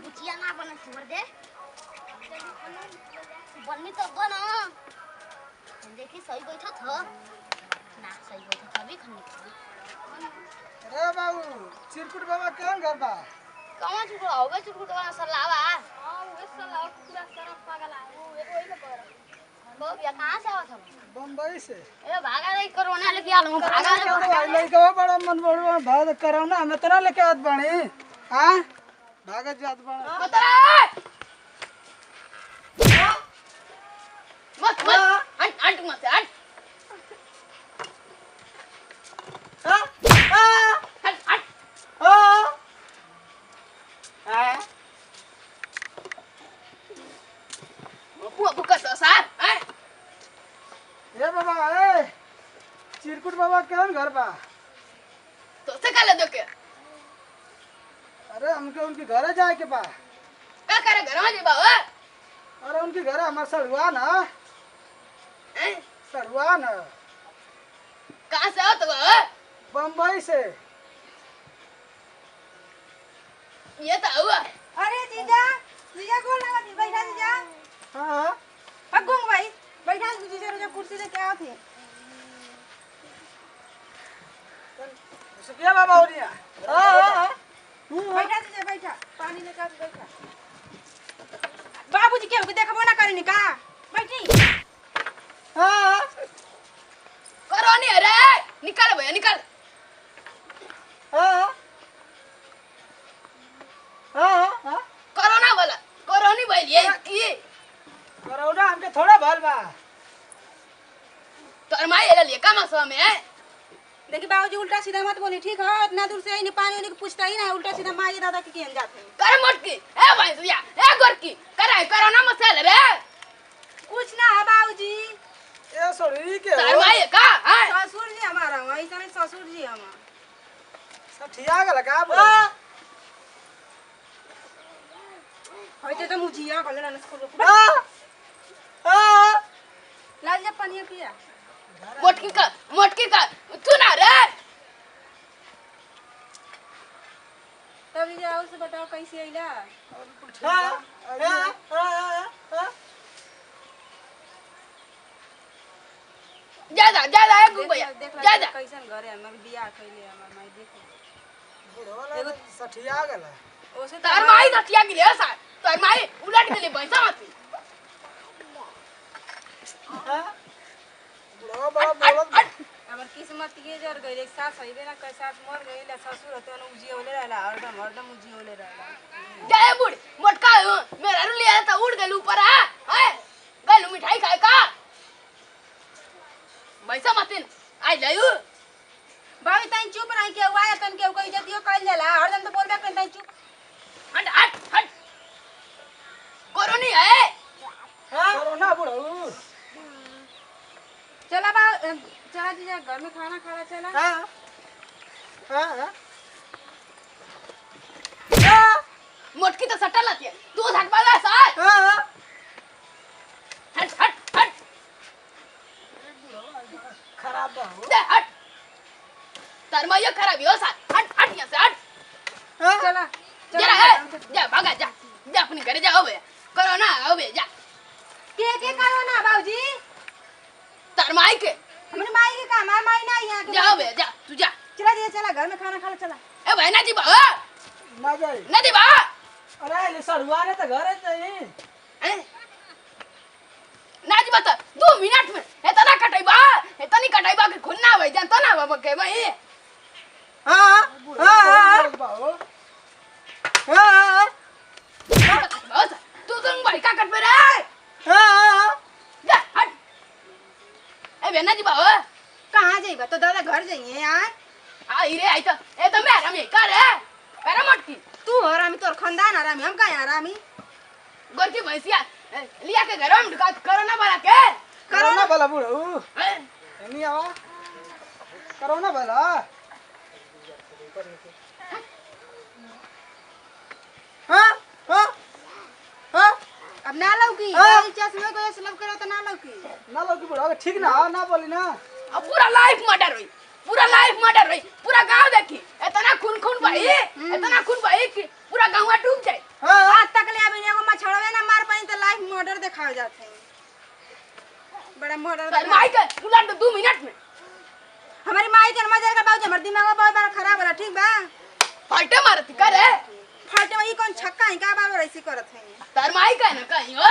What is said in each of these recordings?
बुचिया ना बने छोड़ दे बननी तो बना देखी सही बैठा था ना सही बैठा था अभी खन्नी अरे बाबू चिरकुट बाबा कौन घर बा कौन चुकुट होगा चुकुट वाला सलावा हां वे सलाव पूरा तरफ पागल है वो वही ना कर वो भैया कहां से आवत हो बम्बई से ए भागा नहीं कोरोना लेके आ लो भागा लइका बड़ा मन बड़वा भाग करौना हम तना लेके आत बानी हां भागत जात बानी मत मत मत हट मत हट हट हट बुका तो साहब ए बाबा ए चिरकुट बाबा कौन घर बा तो से काले दो के अरे हमके उनके घरे जाए के बा का करे घर में जी बाबा अरे उनके घर हमार सड़ुआ ना सड़ुआ ना कहां से हो तो बाबा बम्बई से ये तो हुआ अरे जीजा जीजा कौन लगा थी बैठा जीजा हां पगुंग भाई बैठा जीजा रोजा कुर्सी लेके आओ थे सुखिया बाबा हो रिया हां बैठा जीजा बैठा पानी लेके आओ बैठा बाबूजी के होके देखबो ना करेनी का बैठी हां करो नहीं अरे निकाल भैया निकाल हां हां कोरोना वाला कोरोनी भाई ये कोरोना हमके थोड़ा भल बा तो अरमाई ले लिए का मसवा में है देखी बाबूजी उल्टा सीधा मत बोली ठीक है इतना दूर से आई नहीं पानी उन्हें पूछता ही ना उल्टा सीधा माई दादा के केन जाते हैं कर मोटकी ए भाई सुया ए गोरकी करे कोरोना मसाला रे कुछ ना है बाबूजी ए सोड़ी के तो अरमाई का हां ससुर जी हमारा ऐसा नहीं ससुर जी हमारा सब ठिया गला का बोल होते तो मुझिया गले ना स्कूल हां लाल जब पानी पिया मोटकी का तू ना रे तब जाओ से बताओ कैसे आइला जा है गु भैया जा कैसन घर है मैं बियाह कइले हमर माई देखो बुढ़वा सठिया गला ओसे तो अरमाई दटिया गिले सा तो अरमाई उलट गेले पैसा मत बुढ़वा बड़ा बोलत हमर किस्मत के जर गइल एक सास हइबे ना कै सास मर गइल ससुर हते न उजी होले रहला हरदम उजी होले रहला जय बुढ़ मोटका मेरा रुलिया तो उड़ गेल ऊपर है गल मिठाई खाए का पैसा मतिन आई लायू बाबी तई चुप रही के आया तन के कोई इज्जतियो कइल जाला हरदम तो बोलबे के तई चुप हट हट हट कोरोनी है कोरोना बुढ़ऊ चला बा चला जीजा घर में खाना खाना चला मोटकी तो सटल आती है तू हट वाला साथ हट हट हट खराब बा दे हट तरमाया खराब हो साथ हट हट यहां से हट चला जरा है जा भागा जा जा अपने घर जाओ बे कोरोना आओ बे जा के करो ना बाबूजी तरमाई के हमने माई के काम है माई ना यहां के जाओ बे जा तू जा चला जीजा चला घर में खाना खा चला ए भाई ना जी बा ना जाई ना जी बा अरे ले सड़ुआ ने तो घरे जाई ना जी बता 2 मिनट में इतना कटाइबा इतनी कटाइबा के खुन्ना होई जान तो ना बाबा के भाई बस तू तुम भाई का कट पे रे जा हट ए बेना जी बाबा कहां जाइबा तो दादा घर जाइए यार आई रे आई तो ए तो मेरा में का रे मेरा मोटकी तू हरामी तोर खानदान हरामी हम का हरामी गोरकी भैंसिया लिया के घर में ढुका कोरोना वाला के कोरोना वाला बुढ़ऊ नहीं आवा कोरोना वाला अब ना लौकी बाबू चश्मे को ऐसे लब करो तो ना लौकी ना लौकी बुढ़ा ठीक ना ना बोली ना अब पूरा लाइफ मर्डर हुई पूरा गांव देखी इतना खून खून भाई कि पूरा गांव डूब जाए हां ऑर्डर तार माई के उलट दो 2 मिनट में हमारी माई के मजा का बाबूजी हमर दिमाग बहुत बड़ा खराब होला ठीक बा फाटे मारती करे फाटे में ई कौन छक्का है का बार ऐसी करत है तार माई का ना कहीं हो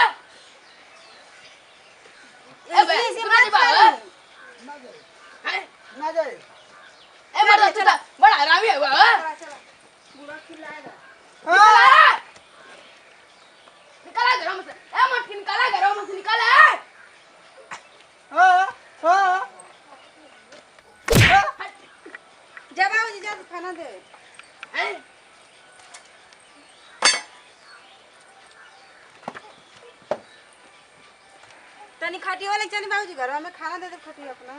ऐसी मत कर ना जाए ए मर्द तू तो बड़ा हरामी है हुआ चला बुरा खिलाएगा हाँ निकाला घरों में से ए मटकी निकाला घरों में से निकाला हाँ हाँ जा बाबूजी जा खाना दे हैं तनी खटी वाले चली बाबूजी घर में खाना दे दे खटी अपना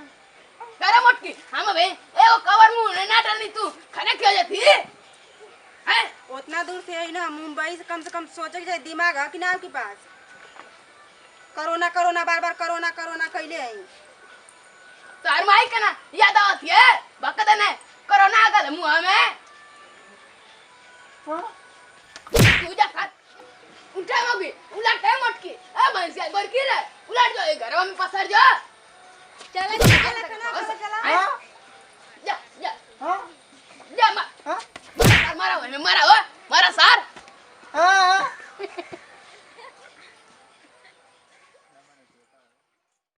करे मटकी हम बे ए वो कवर मुंह ने ना डालनी तू खाना क्यों जाती हैं उतना दूर से आई ना मुंबई से कम सोचे के जाए दिमाग है कि ना आपके पास कोरोना कोरोना बार बार कोरोना कोरोना कैले आई तार माई का ना याद आती है बकत ने कोरोना आ गल मुंह में हाँ तू जा खा उठा मगी उलट है मटकी ए भैंसिया बर की रे उलट जाए घर में पसर जा चला चला खाना चला हाँ जा जा हाँ जा हाँ मारा मारा